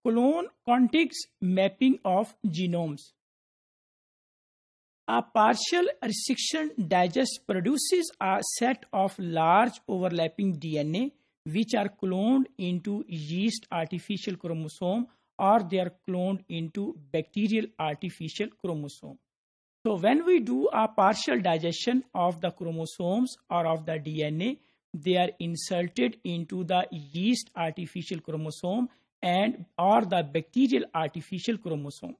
Clone context mapping of genomes. A partial restriction digest produces a set of large overlapping DNA which are cloned into yeast artificial chromosome, or they are cloned into bacterial artificial chromosome. So when we do a partial digestion of the chromosomes or of the DNA, they are inserted into the yeast artificial chromosome and or the bacterial artificial chromosome.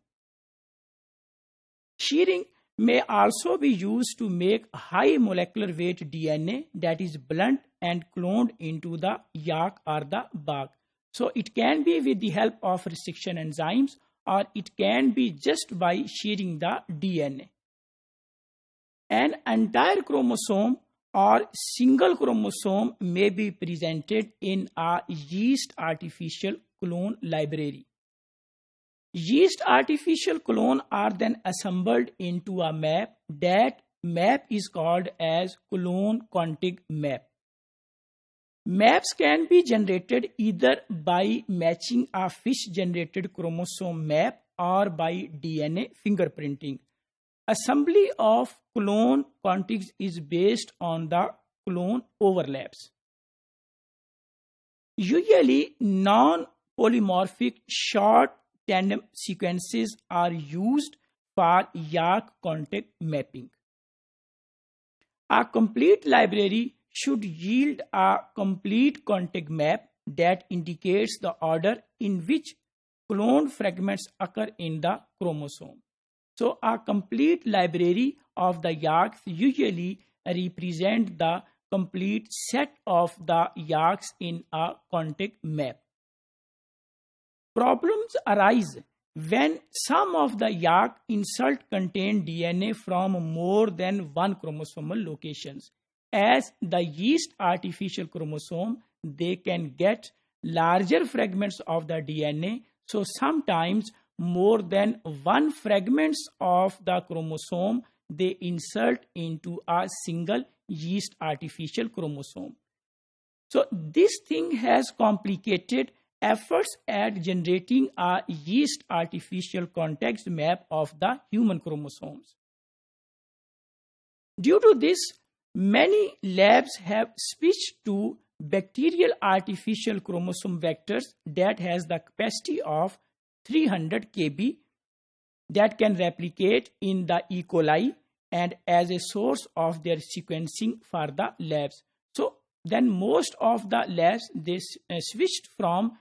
Shearing may also be used to make high molecular weight DNA that is blunt and cloned into the yak or the bag. So it can be with the help of restriction enzymes, or it can be just by shearing the DNA. An entire chromosome or single chromosome may be presented in a yeast artificial clone library. Yeast artificial clone are then assembled into a map. That map is called as clone contig map. Maps can be generated either by matching a fish generated chromosome map or by DNA fingerprinting. Assembly of clone contigs is based on the clone overlaps. Usually non-polymorphic short tandem sequences are used for yak contig mapping. A complete library should yield a complete contig map that indicates the order in which cloned fragments occur in the chromosome. So a complete library of the yaks usually represent the complete set of the yaks in a contig map. Problems arise when some of the yak insert contain DNA from more than one chromosomal locations. As the yeast artificial chromosome, they can get larger fragments of the DNA. So sometimes more than one fragments of the chromosome they insert into a single yeast artificial chromosome. So this thing has complicated efforts at generating a yeast artificial context map of the human chromosomes. Due to this, many labs have switched to bacterial artificial chromosome vectors that has the capacity of 300 kb that can replicate in the E. coli and as a source of their sequencing for the labs. So then most of the labs, they switched from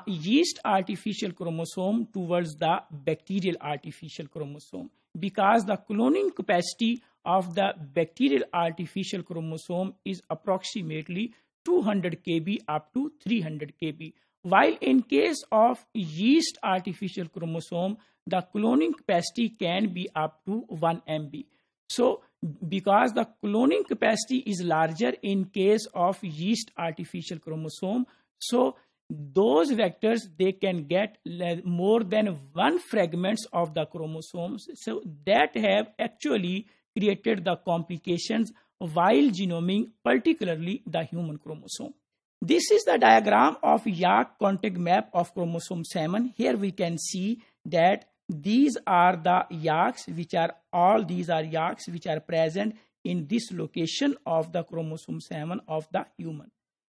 yeast artificial chromosome towards the bacterial artificial chromosome, because the cloning capacity of the bacterial artificial chromosome is approximately 200 kb up to 300 kb. While in case of yeast artificial chromosome, the cloning capacity can be up to 1 MB. So because the cloning capacity is larger in case of yeast artificial chromosome, so those vectors, they can get more than one fragments of the chromosomes. So that have actually created the complications while genoming, particularly the human chromosome. This is the diagram of yak contig map of chromosome 7. Here we can see that these are the yaks, which are yaks which are present in this location of the chromosome 7 of the human.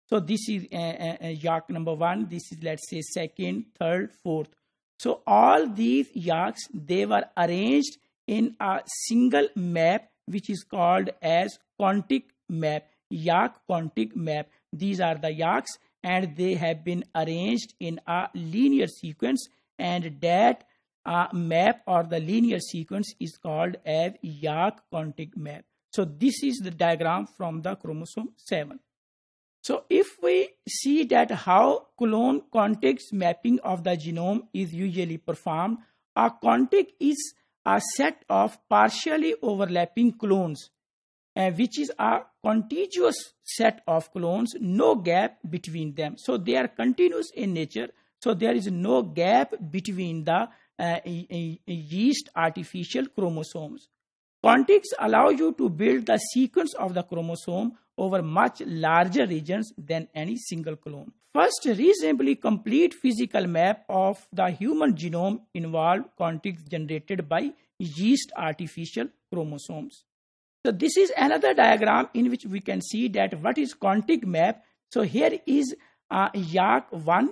So this is yak number 1. This is, let's say, second, third, fourth. So all these yaks, they were arranged in a single map, which is called as contig map, yak contig map. These are the yaks, and they have been arranged in a linear sequence, and that map or the linear sequence is called as yak contig map. So this is the diagram from the chromosome 7. So if we see that how clone context mapping of the genome is usually performed, a contig is a set of partially overlapping clones, which is a contiguous set of clones, no gap between them. So they are continuous in nature. So there is no gap between the yeast artificial chromosomes. Contigs allow you to build the sequence of the chromosome over much larger regions than any single clone. first reasonably complete physical map of the human genome involved contigs generated by yeast artificial chromosomes. So this is another diagram in which we can see that what is contig map. So here is YAC1,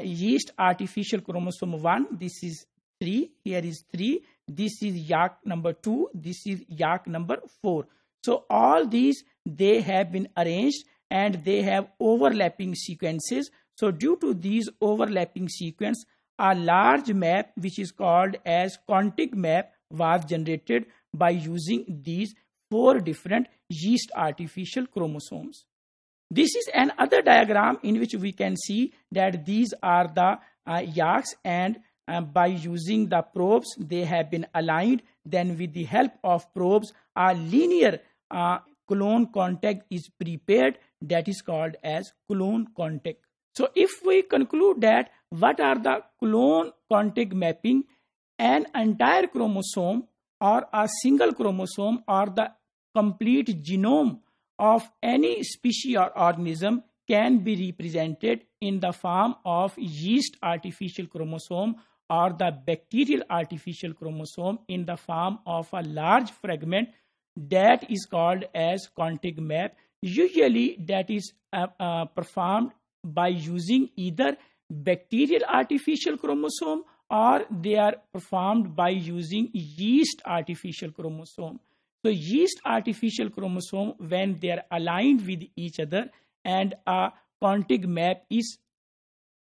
yeast artificial chromosome 1. This is 3. Here is 3. This is YAC number 2. This is YAC number 4. So all these, they have been arranged and they have overlapping sequences. So due to these overlapping sequence, a large map which is called as contig map was generated by using these 4 different yeast artificial chromosomes. This is another diagram in which we can see that these are the YACs, and by using the probes, they have been aligned. Then with the help of probes, a linear clone contact is prepared, that is called as clone contact. So if we conclude that what are the clone contact mapping, an entire chromosome or a single chromosome or the complete genome of any species or organism can be represented in the form of yeast artificial chromosome or the bacterial artificial chromosome in the form of a large fragment, that is called as contig map. Usually that is performed by using either bacterial artificial chromosome or they are performed by using yeast artificial chromosome. So yeast artificial chromosome, when they are aligned with each other and a contig map is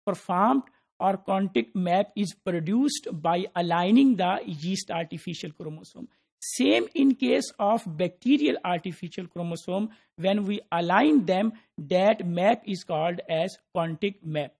performed or contig map is produced by aligning the yeast artificial chromosome. Same in case of bacterial artificial chromosome, when we align them, that map is called as contig map.